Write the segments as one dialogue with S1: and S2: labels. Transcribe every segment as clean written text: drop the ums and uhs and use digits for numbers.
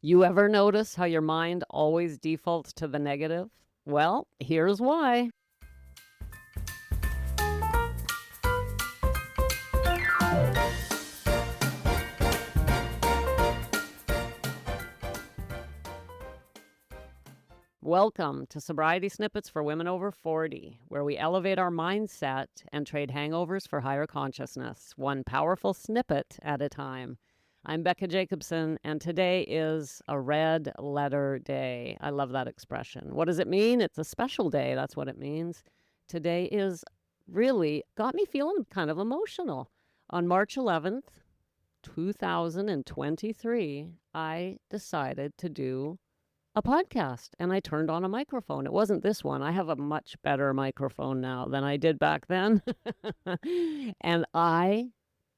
S1: You ever notice how your mind always defaults to the negative? Well, here's why. Welcome to Sobriety Snippets for Women Over 40, where we elevate our mindset and trade hangovers for higher consciousness, one powerful snippet at a time. I'm Becca Jacobson, and today is a red letter day. I love that expression. What does it mean? It's a special day. That's what it means. Today is really got me feeling kind of emotional. On March 11th, 2023, I decided to do a podcast and I turned on a microphone. It wasn't this one. I have a much better microphone now than I did back then. And I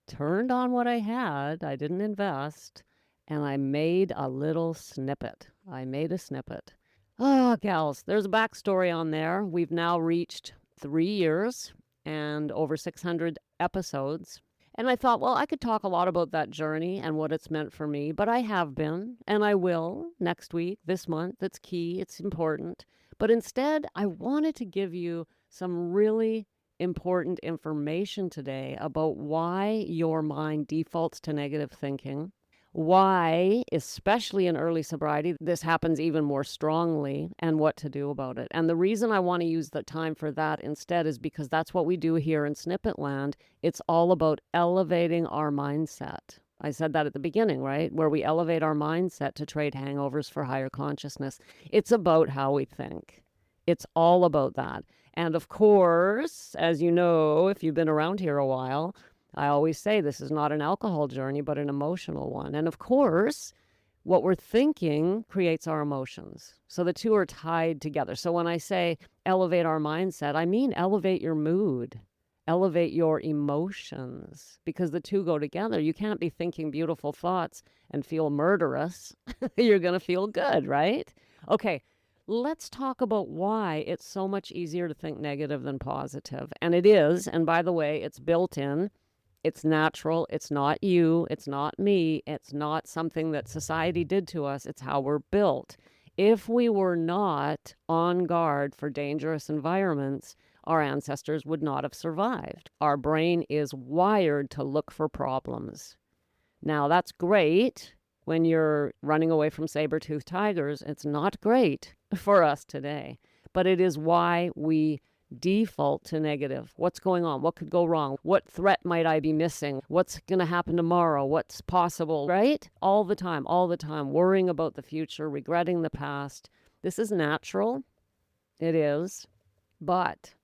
S1: turned on what I had. I didn't invest. And I made a little snippet. I made a snippet. Oh, gals, there's a backstory on there. We've now reached 3 years and over 600 episodes. And I thought, well, I could talk a lot about that journey and what it's meant for me, but I have been, and I will next week, this month. It's key, it's important. But instead, I wanted to give you some really important information today about why your mind defaults to negative thinking, why, especially in early sobriety, this happens even more strongly, and what to do about it. And the reason I want to use the time for that instead is because that's what we do here in Snippet Land. It's all about elevating our mindset. I said that at the beginning, right? Where we elevate our mindset to trade hangovers for higher consciousness. It's about how we think. It's all about that. And of course, as you know, if you've been around here a while, I always say this is not an alcohol journey, but an emotional one. And of course, what we're thinking creates our emotions. So the two are tied together. So when I say elevate our mindset, I mean elevate your mood, elevate your emotions, because the two go together. You can't be thinking beautiful thoughts and feel murderous. You're going to feel good, right? Okay. Let's talk about why it's so much easier to think negative than positive. And it is. And by the way, it's built in. It's natural. It's not you. It's not me. It's not something that society did to us. It's how we're built. If we were not on guard for dangerous environments, our ancestors would not have survived. Our brain is wired to look for problems. Now, that's great when you're running away from saber-toothed tigers. It's not great for us today, but it is why we default to negative. What's going on? What could go wrong? What threat might I be missing? What's going to happen tomorrow? What's possible, right? All the time, worrying about the future, regretting the past. This is natural. It is, but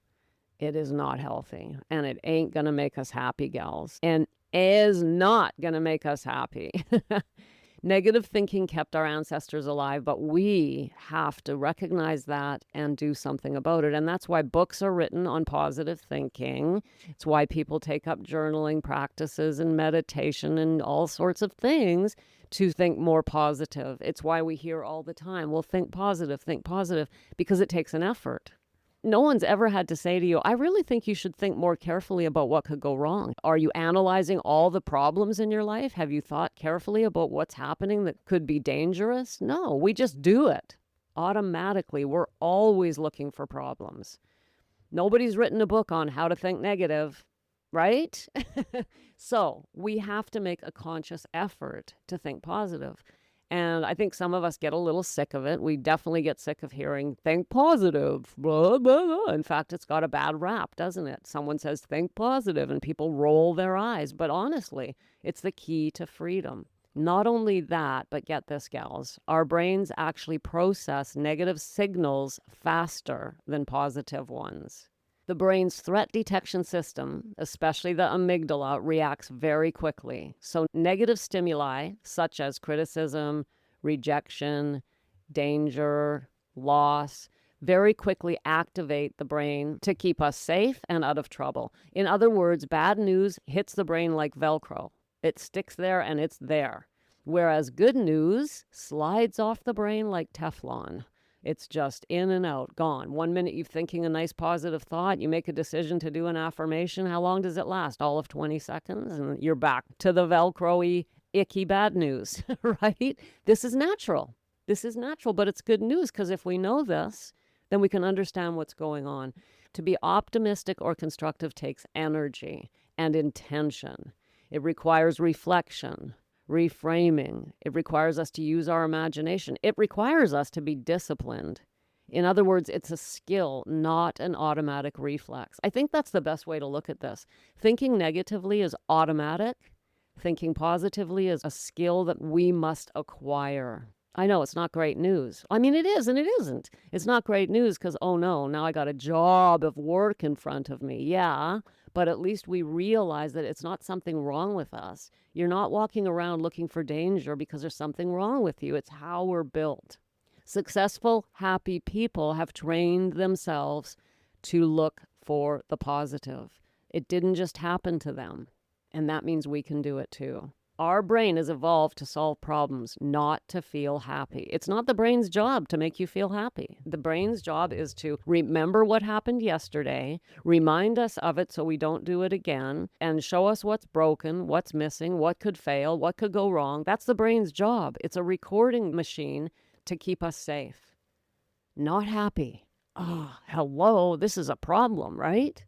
S1: it is not healthy, and it ain't going to make us happy, gals, and is not going to make us happy. Negative thinking kept our ancestors alive, but we have to recognize that and do something about it. And that's why books are written on positive thinking. It's why people take up journaling practices and meditation and all sorts of things to think more positive. It's why we hear all the time, well, think positive, because it takes an effort. No one's ever had to say to you, I really think you should think more carefully about what could go wrong. Are you analyzing all the problems in your life? Have you thought carefully about what's happening that could be dangerous? No, we just do it automatically. We're always looking for problems. Nobody's written a book on how to think negative, right? So we have to make a conscious effort to think positive. And I think some of us get a little sick of it. We definitely get sick of hearing, think positive, blah, blah, blah. In fact, it's got a bad rap, doesn't it? Someone says, think positive, and people roll their eyes. But honestly, it's the key to freedom. Not only that, but get this, gals, our brains actually process negative signals faster than positive ones. The brain's threat detection system, especially the amygdala, reacts very quickly. So negative stimuli, such as criticism, rejection, danger, loss, very quickly activate the brain to keep us safe and out of trouble. In other words, bad news hits the brain like Velcro. It sticks there and it's there. Whereas good news slides off the brain like Teflon. It's just in and out, gone. 1 minute you're thinking a nice positive thought, you make a decision to do an affirmation. How long does it last? All of 20 seconds, and you're back to the Velcro-y icky bad news, right? This is natural. This is natural, but it's good news because if we know this, then we can understand what's going on. To be optimistic or constructive takes energy and intention. It requires reflection, reframing. It requires us to use our imagination. It requires us to be disciplined. In other words, it's a skill, not an automatic reflex. I think that's the best way to look at this. Thinking negatively is automatic. Thinking positively is a skill that we must acquire. I know it's not great news. I mean, it is and it isn't. It's not great news because, oh no, now I got a job of work in front of me. Yeah, but at least we realize that it's not something wrong with us. You're not walking around looking for danger because there's something wrong with you. It's how we're built. Successful, happy people have trained themselves to look for the positive. It didn't just happen to them, and that means we can do it too. Our brain has evolved to solve problems, not to feel happy. It's not the brain's job to make you feel happy. The brain's job is to remember what happened yesterday, remind us of it so we don't do it again, and show us what's broken, what's missing, what could fail, what could go wrong. That's the brain's job. It's a recording machine to keep us safe. Not happy. Oh, hello, this is a problem, right?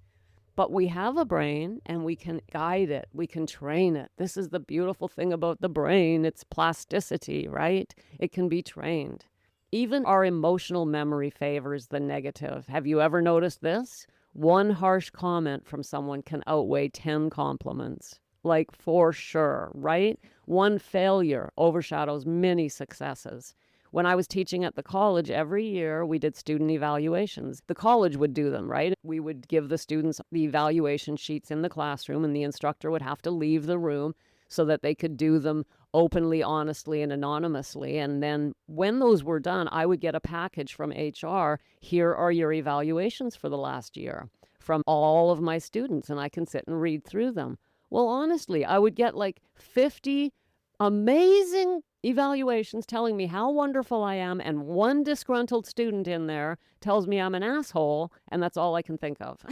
S1: But we have a brain and we can guide it. We can train it. This is the beautiful thing about the brain. It's plasticity, right? It can be trained. Even our emotional memory favors the negative. Have you ever noticed this? One harsh comment from someone can outweigh 10 compliments. Like for sure, right? One failure overshadows many successes. When I was teaching at the college, every year we did student evaluations. The college would do them, right? We would give the students the evaluation sheets in the classroom, and the instructor would have to leave the room so that they could do them openly, honestly, and anonymously. And then when those were done, I would get a package from HR. Here are your evaluations for the last year from all of my students, and I can sit and read through them. Well, honestly, I would get like 50 amazing evaluations telling me how wonderful I am, and one disgruntled student in there tells me I'm an asshole, and that's all I can think of.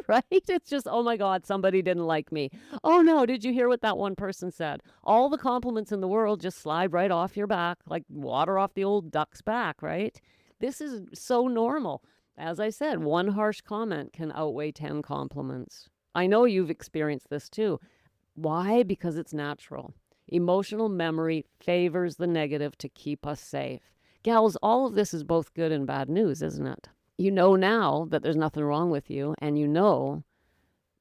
S1: Right? It's just, oh my God, somebody didn't like me. Oh no, did you hear what that one person said? All the compliments in the world just slide right off your back, like water off the old duck's back, right? This is so normal. As I said, one harsh comment can outweigh 10 compliments. I know you've experienced this too. Why? Because it's natural. Emotional memory favors the negative to keep us safe. Gals, all of this is both good and bad news, isn't it? You know now that there's nothing wrong with you, and you know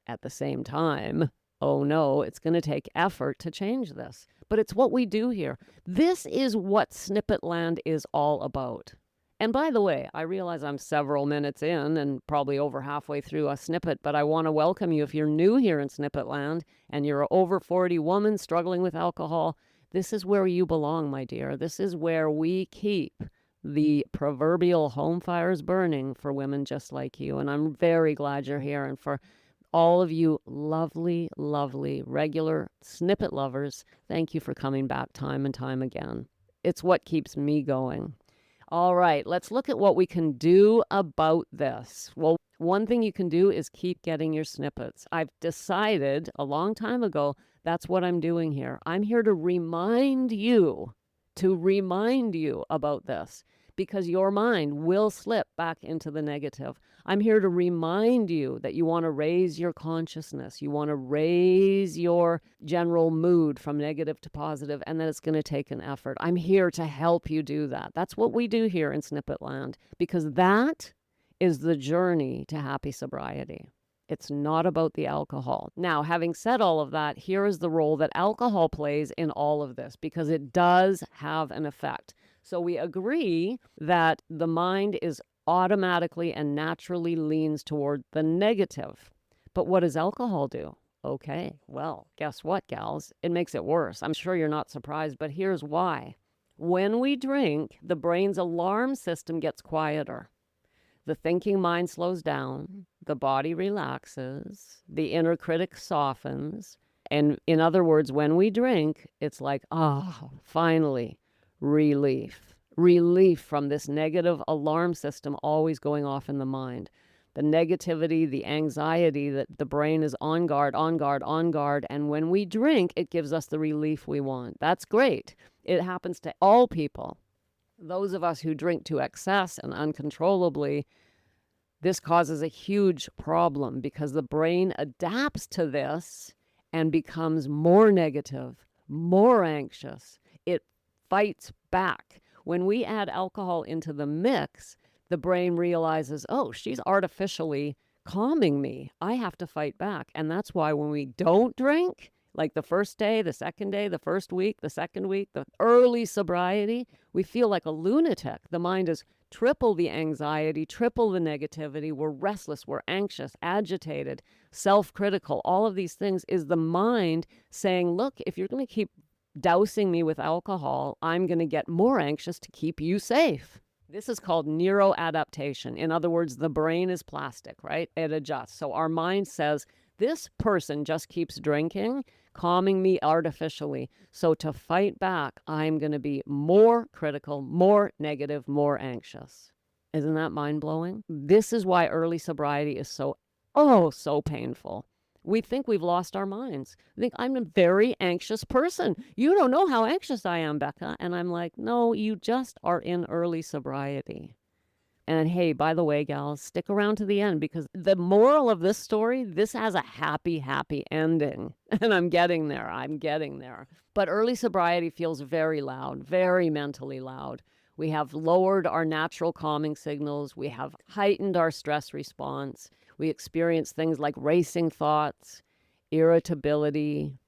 S1: at the same time, oh no, it's going to take effort to change this. But it's what we do here. This is what Snippet Land is all about. And by the way, I realize I'm several minutes in and probably over halfway through a snippet, but I want to welcome you if you're new here in Snippet Land and you're an over 40 woman struggling with alcohol. This is where you belong, my dear. This is where we keep the proverbial home fires burning for women just like you. And I'm very glad you're here. And for all of you lovely, lovely, regular snippet lovers, thank you for coming back time and time again. It's what keeps me going. All right, let's look at what we can do about this. Well, one thing you can do is keep getting your snippets. I've decided a long time ago that's what I'm doing here. I'm here to remind you about this because your mind will slip back into the negative. I'm here to remind you that you want to raise your consciousness. You want to raise your general mood from negative to positive, and that it's going to take an effort. I'm here to help you do that. That's what we do here in Snippet Land, because that is the journey to happy sobriety. It's not about the alcohol. Now, having said all of that, here is the role that alcohol plays in all of this, because it does have an effect. So we agree that the mind is automatically and naturally leans toward the negative. But what does alcohol do? Okay, well, guess what, gals? It makes it worse. I'm sure you're not surprised, but here's why. When we drink, the brain's alarm system gets quieter. The thinking mind slows down, the body relaxes, the inner critic softens. And in other words, when we drink, it's like, oh, finally, relief. Relief from this negative alarm system always going off in the mind. the negativity, the anxiety, that the brain is on guard, on guard, on guard. And when we drink, it gives us the relief we want. That's great. It happens to all people. Those of us who drink to excess and uncontrollably, this causes a huge problem because the brain adapts to this and becomes more negative, more anxious. It fights back. When we add alcohol into the mix, the brain realizes, oh, she's artificially calming me. I have to fight back. And that's why when we don't drink, like the first day, the second day, the first week, the second week, the early sobriety, we feel like a lunatic. The mind is triple the anxiety, triple the negativity. We're restless, we're anxious, agitated, self-critical. All of these things is the mind saying, look, if you're going to keep dousing me with alcohol, I'm going to get more anxious to keep you safe. This is called neuroadaptation. In other words, the brain is plastic, right? It adjusts. So our mind says, this person just keeps drinking, calming me artificially. So to fight back, I'm going to be more critical, more negative, more anxious. Isn't that mind-blowing? This is why early sobriety is so painful. We think we've lost our minds. We think, I'm a very anxious person. You don't know how anxious I am, Becca. And I'm like, no, you just are in early sobriety. And hey, by the way, gals, stick around to the end because the moral of this story, this has a happy, happy ending. And I'm getting there. But early sobriety feels very loud, very mentally loud. We have lowered our natural calming signals. We have heightened our stress response. We experience things like racing thoughts, irritability,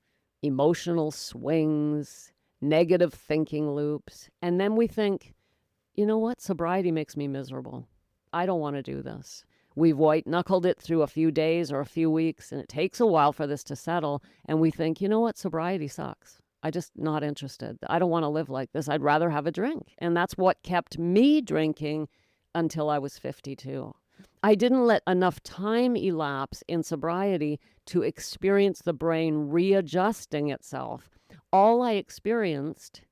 S1: emotional swings, negative thinking loops. And then we think, you know what? Sobriety makes me miserable. I don't want to do this. We've white-knuckled it through a few days or a few weeks, and it takes a while for this to settle. And we think, you know what? Sobriety sucks. I'm just not interested. I don't want to live like this. I'd rather have a drink. And that's what kept me drinking until I was 52. I didn't let enough time elapse in sobriety to experience the brain readjusting itself. All I experienced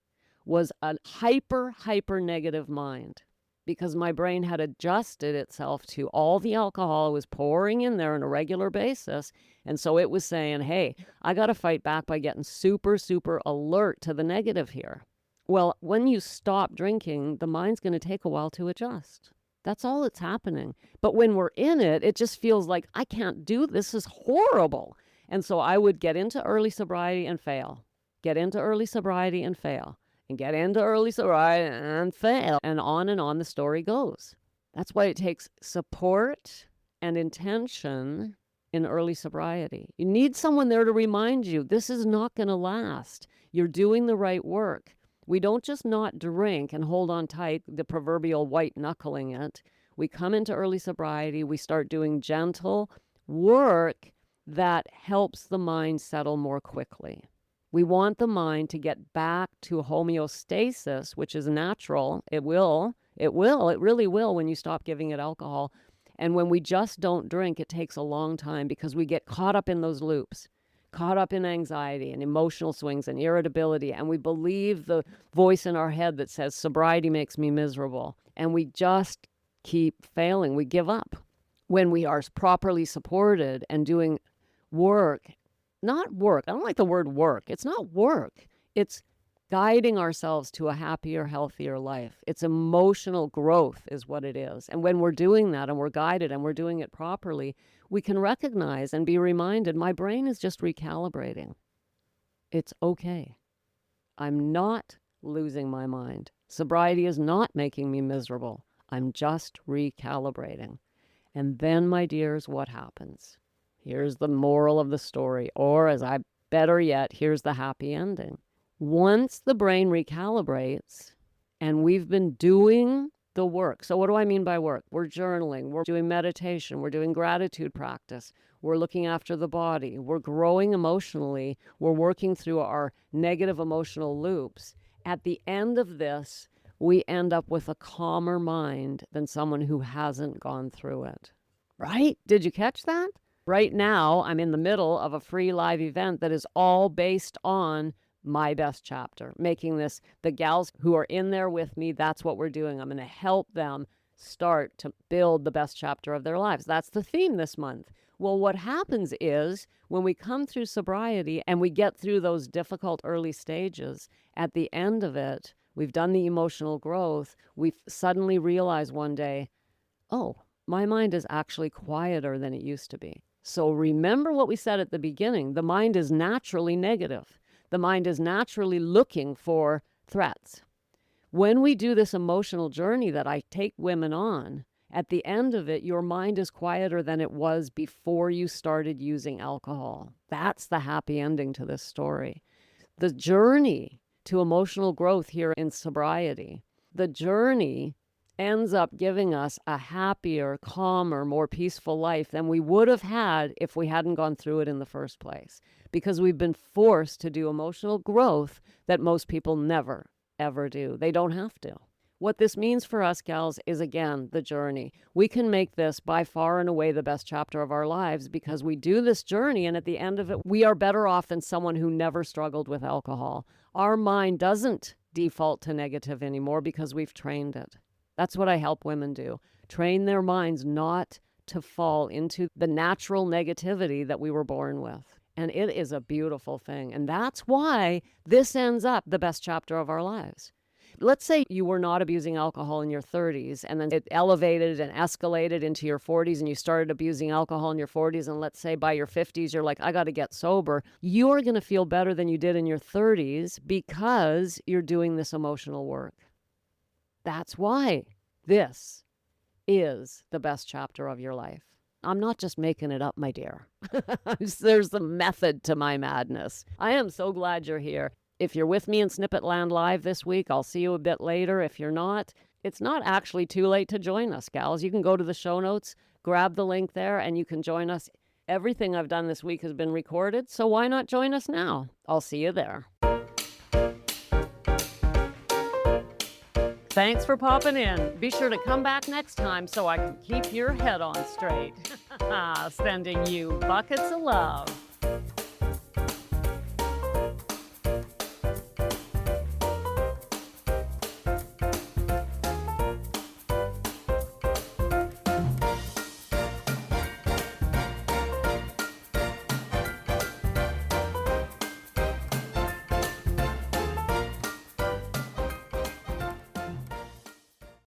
S1: was a hyper negative mind because my brain had adjusted itself to all the alcohol was pouring in there on a regular basis. And so it was saying, hey, I got to fight back by getting super alert to the negative here. Well, when you stop drinking, the mind's going to take a while to adjust. That's all that's happening. But when we're in it, it just feels like I can't do this. This is horrible. And so I would get into early sobriety and fail. Get into early sobriety and fail. And get into early sobriety and fail. And on the story goes. That's why it takes support and intention in early sobriety. You need someone there to remind you, this is not going to last. You're doing the right work. We don't just not drink and hold on tight, the proverbial white knuckling it. We come into early sobriety, we start doing gentle work that helps the mind settle more quickly. We want the mind to get back to homeostasis, which is natural. It really will when you stop giving it alcohol. And when we just don't drink, it takes a long time because we get caught up in those loops. Caught up in anxiety and emotional swings and irritability, and we believe the voice in our head that says sobriety makes me miserable, and we just keep failing. We give up. When we are properly supported and doing work, not work. I don't like the word work. It's not work. It's guiding ourselves to a happier, healthier life. It's emotional growth is what it is. And when we're doing that and we're guided and we're doing it properly, we can recognize and be reminded, my brain is just recalibrating. It's okay. I'm not losing my mind. Sobriety is not making me miserable. I'm just recalibrating. And then, my dears, what happens? Here's the moral of the story, or better yet, here's the happy ending. Once the brain recalibrates and we've been doing the work. So what do I mean by work? We're journaling, we're doing meditation, we're doing gratitude practice, we're looking after the body, we're growing emotionally, we're working through our negative emotional loops. At the end of this, we end up with a calmer mind than someone who hasn't gone through it. Right? Did you catch that? Right now, I'm in the middle of a free live event that is all based on my best chapter, making this, the gals who are in there with me, that's what we're doing. I'm going to help them start to build the best chapter of their lives. That's the theme this month. Well, what happens is when we come through sobriety and we get through those difficult early stages, at the end of it, we've done the emotional growth, we suddenly realize one day, oh, my mind is actually quieter than it used to be. So remember what we said at the beginning. The mind is naturally negative. The mind is naturally looking for threats. When we do this emotional journey that I take women on, at the end of it, your mind is quieter than it was before you started using alcohol. That's the happy ending to this story. The journey to emotional growth here in sobriety, the journey ends up giving us a happier, calmer, more peaceful life than we would have had if we hadn't gone through it in the first place. Because we've been forced to do emotional growth that most people never, ever do. They don't have to. What this means for us, gals, is again, the journey. We can make this by far and away the best chapter of our lives because we do this journey, and at the end of it, we are better off than someone who never struggled with alcohol. Our mind doesn't default to negative anymore because we've trained it. That's what I help women do. Train their minds not to fall into the natural negativity that we were born with. And it is a beautiful thing. And that's why this ends up the best chapter of our lives. Let's say you were not abusing alcohol in your 30s and then it elevated and escalated into your 40s and you started abusing alcohol in your 40s. And let's say by your 50s, you're like, I got to get sober. You are going to feel better than you did in your 30s because you're doing this emotional work. That's why this is the best chapter of your life. I'm not just making it up, my dear. There's a method to my madness. I am so glad you're here. If you're with me in Snippet Land Live this week, I'll see you a bit later. If you're not, it's not actually too late to join us, gals. You can go to the show notes, grab the link there, and you can join us. Everything I've done this week has been recorded, so why not join us now? I'll see you there. Thanks for popping in. Be sure to come back next time so I can keep your head on straight. Sending you buckets of love.